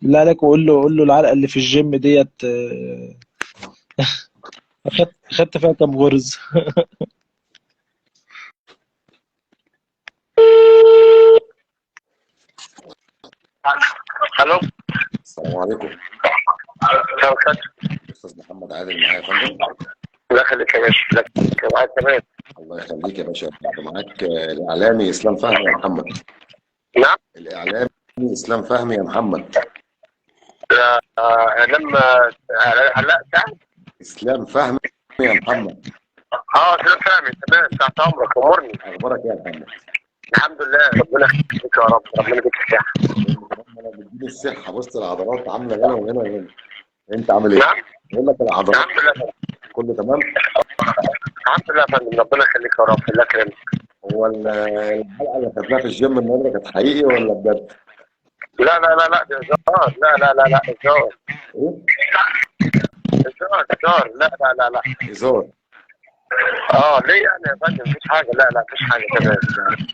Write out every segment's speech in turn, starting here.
بالله عليك، وقول له العلقه اللي في الجيم ديت اخدت فيها كام غرز؟ الو. السلام عليكم. مساء الخير. استاذ محمد عادل معايا يا فندم. الله يخليك يا باشا، لك معاك تمام. الله يخليك يا باشا. معاك الاعلامي اسلام فهمي يا محمد. نعم. الاعلامي اسلام فهمي يا محمد. لما هلا سهل. اسلام فهمي يا محمد. انا فاهم تمام، تحت امرك امرني. اخبارك ايه يا محمد؟ الحمد لله، ربنا يخليك يا رب، ربنا يديك الصحه. انا بديني الصحه. بص العضلات عامله هنا وهنا وهنا. انت عامل ايه؟ نعم. بقول لك العضلات الحمد لله. كله تمام. الحمد لله يا فندم، ربنا يخليك يا رب، الله يكرمك. هو الحلقه اللي خدناها في الجيم النهارده كانت حقيقي ولا بجد؟ لا لا لا لا، ده هزار، لا لا لا لا، هزار. ايه؟ هزار هزار، لا لا لا لا. هزار. ليه يعني يا فندم؟ مفيش حاجه، لا لا مفيش حاجه تمام.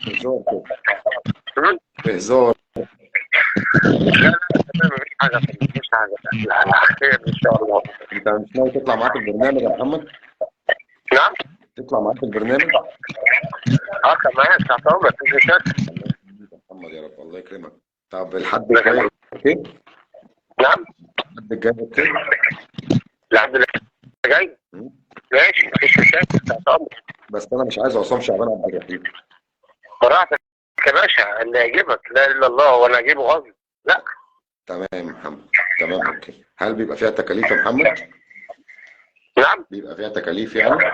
هزار كده. م? هزار. لا لا لا تمام، مفيش حاجه يا فندم، مفيش حاجه، لا لا لا، خير ان شاء الله. انت مش ناوي تطلع معاك البرنامج يا محمد؟ نعم. تطلع معاك البرنامج؟ كمان تحت امرك، مفيش مشاكل. الله يخليك يا محمد يا رب. الله يكرمك. طب الحد الجاي اوكي؟ نعم. الحد الجاي اوكي؟ الحمد لله. جاي. مم. ماشي، مفيش مشاكل، تحت امرك. بس انا مش عايز عصام شعبان عبد الرحيم. براحتك يا باشا، اللي يعجبك، لا الا الله، وانا اجيبه غصب. لا. تمام يا محمد. تمام اوكي. هل بيبقى فيها تكاليف يا محمد؟ نعم. بيبقى فيها تكاليف يعني؟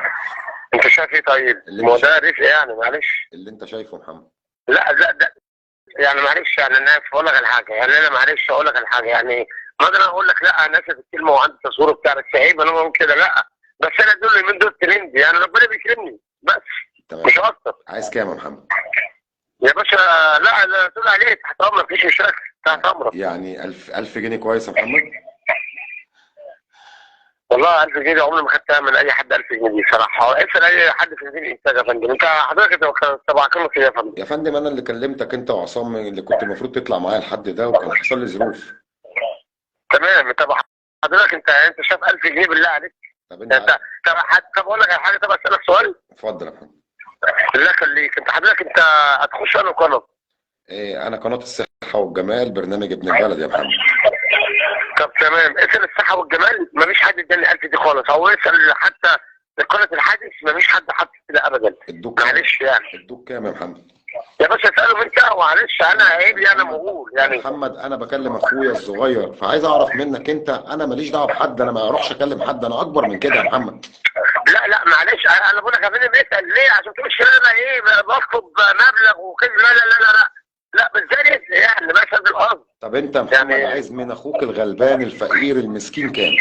انت شايف ايه طيب؟ اللي ما هو انت ده شايفه. رزق يعني، معلش. اللي انت شايفه يا محمد. لا لا ده يعني معلش، يعني انا اقول لك على حاجه، يعني انا معلش اقول لك على حاجه، يعني ما اقدر اقول لك لا انا اسف الكلمه وعندي تصوير بتاع بس عيب انا اقول كده، لا. بس انا دول اليومين دول ترند، يعني ربنا بيكرمني بس، تمام. مش اكتر. عايز كام يا محمد؟ يا باشا، لا لا تقول عليك تحت امرك، مفيش مشاكل، تحت امرك. يعني 1000 جنيه كويس يا محمد؟ والله 1000 جنيه عمري ما خدتها من اي حد، 1000 جنيه صراحه. اسال اي حد في مدينه الانتاج يا فندم. انت حضرتك تبع كام يا فندم؟ يا فندم انا اللي كلمتك انت وعصام اللي كنت المفروض تطلع معايا الحد ده وكان حصل لي ظروف. تمام. طب حضرتك انت شايف 1000 جنيه بالله عليك؟ طب انت طب اقول لك على حاجه، طب اسالك سؤال. اتفضل يا محمد. بالله يخليك، انت هتخش انا قناه؟ إيه، انا قناه الصحه والجمال برنامج ابن البلد يا محمد. طب تمام، اسال الصحه والجمال، مفيش حد اداني 1000 دي خالص، او اسال حتى قناه الحادث، مفيش حد حط كده ابدا. ادوك كام؟ معلش يعني. ادوك كام يا محمد؟ يا باشا اسالهم انت، معلش انا عيب انا موجود يا يعني. محمد انا بكلم اخويا الصغير فعايز اعرف منك انت. انا ماليش دعوه بحد. انا ما اروحش اكلم حد. انا اكبر من كده يا محمد. لا لا معلش، انا بقول لك يا فندم اسال ليه؟ عشان تقول انا ايه بطلب مبلغ وكده، لا لا لا لا لا لا، بس ده رزق يعني، بس بالقصد. طب انت يا محمد يعني عايز من اخوك الغلبان الفقير المسكين كام؟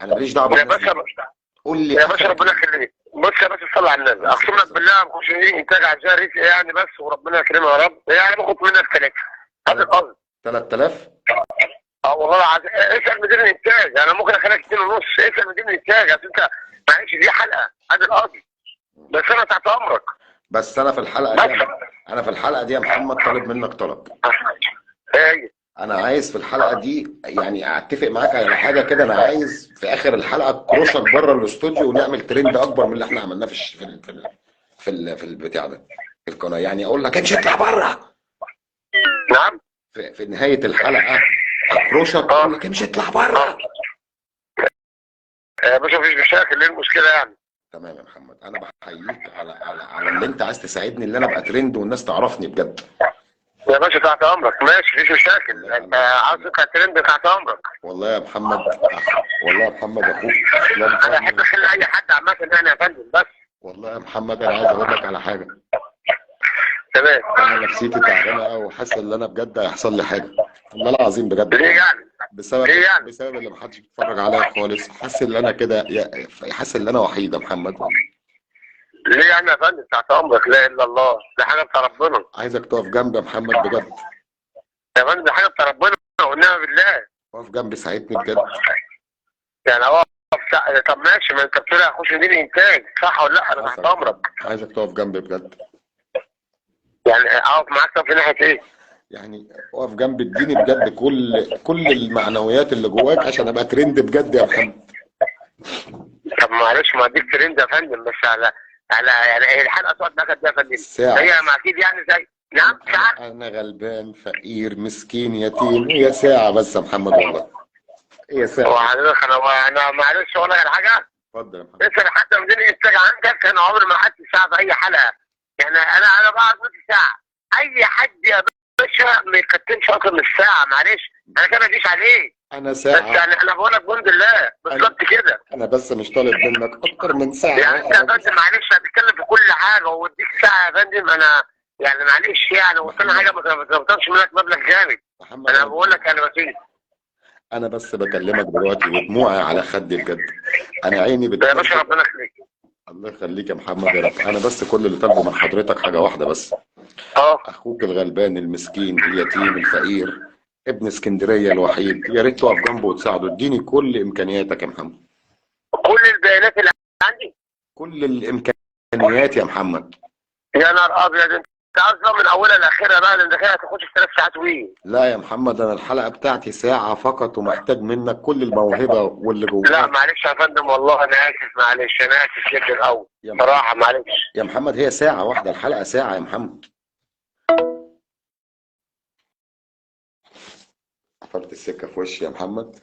انا ماليش دعوه يا بالناس دي. باشا، قول لي يا باشا اخرك ربنا ايه؟ يخليك. بص يا باشا، صل على النبي، اقسم لك بالله ما بخش مني انتاج عشان رزق يعني، بس وربنا يكرمه يا رب، يعني باخد منك ثلاثه، هذا القصد. 3000. والله العظيم اسال مدير الانتاج، انا ممكن اخليك 2 ونص، اسال مدير الانتاج عشان انت معلش دي حلقه، هذا القصد. بس انا تحت امرك. بس انا في الحلقه بس دي انا في الحلقه دي يا محمد طالب منك طلب. ايه؟ انا عايز في الحلقه دي يعني اتفق معاك على حاجه كده. انا عايز في اخر الحلقه كروشك بره الاستوديو ونعمل ترند اكبر من اللي احنا عملناه في البتاع ده في القناه. يعني اقول لك امشي اطلع بره نعم. في نهايه الحلقه. اكروشك اقول لك امشي اطلع بره. يا باشا مفيش مشاكل، ايه المشكله يعني؟ تمام يا محمد. انا بحييك على اللي انت عايز تساعدني اللي انا ابقى ترند والناس تعرفني بجد. يا باشا تحت امرك، ماشي مفيش مشاكل، انت عاوز تطلع ترند تحت امرك. والله يا محمد. والله يا محمد اخوك اسلام انا احب فهمي. اخلي اي حد عامه يعني يا فندم، بس. والله يا محمد انا عايز اقول لك على حاجه. تمام. انا نفسيتي تعبانه قوي وحاسس ان انا بجد هيحصل لي حاجه. والله العظيم بجد. ليه يعني؟ بسبب ليه يعني؟ بسبب اللي محدش بيتفرج عليا خالص. حاسس ان انا كده حاسس ان انا وحيد يا محمد. ليه يعني يا فندم؟ تحت امرك، لا اله الا الله، دي حاجه بتاع ربنا. عايزك تقف جنبي يا محمد بجد. يا فندم دي حاجه بتاع ربنا، والنعم بالله. وقف جنبي ساعدني بجد. يعني هو طب ماشي، ما انت بتقول هخش مدير انتاج، صح ولا لا؟ انا تحت امرك. عايزك تقف جنبي بجد. يعني اقف معاك، طب في ناحيه ايه؟ يعني اقف جنب اديني بجد كل المعنويات اللي جواك عشان ابقى ترند بجد يا محمد. طب معلش، ما اديك ترند يا فندم، بس على يعني هي الحلقه تقعد معاك قد ايه يا فندم؟ ساعة. هي ما اكيد يعني زي نعم ساعه. انا غلبان فقير مسكين يتيم، هي ساعة بس يا محمد والله، هي ساعة. وحضرتك انا معلش اقول لك على حاجه. اتفضل يا محمد. اسال حتى مدير الانتاج عندك، انا عمري ما قعدت ساعه في اي حلقه. يعني انا بقعد نص ساعه. اي حد يا باشا ما يكتمش اكتر من ساعه، معلش انا كده ما اجيش عليه. انا بس ساعة. يعني انا بقول لك بحمد الله بالظبط كده. انا بس مش طالب منك اكتر من ساعة. يعني انت يا فندم معلش هتتكلم في كل حاجه واديك ساعه يا فندم، انا يعني معلش يعني وصلنا حاجه ما تقدرش منك مبلغ جامد. محمد انا بقول لك يعني بسيط. انا بس بكلمك دلوقتي ودموعي على خدي بجد، انا عيني يا باشا بتنزل. ربنا يخليك. الله يخليك يا محمد يا رب. انا بس كل اللي طالبه من حضرتك حاجة واحدة بس، اخوك الغلبان المسكين اليتيم الفقير ابن اسكندرية الوحيد، يا ريت تقف جنبه وتساعده. اديني كل امكانياتك يا محمد، كل البيانات اللي عندي. كل الامكانيات يا محمد. يا نهار ابيض، انت اصلا من اولها لاخرها بقى، ده انت كده هتخش في 3 ساعات وي. لا يا محمد، انا الحلقة بتاعتي ساعة فقط ومحتاج منك كل الموهبة واللي لا جواك. معلش يا فندم والله انا اسف، معلش انا اسف جدا قوي يا محمد. صراحه معلش. يا محمد هي ساعة واحدة، الحلقة ساعة يا محمد. قفلت السكة في وشي يا محمد.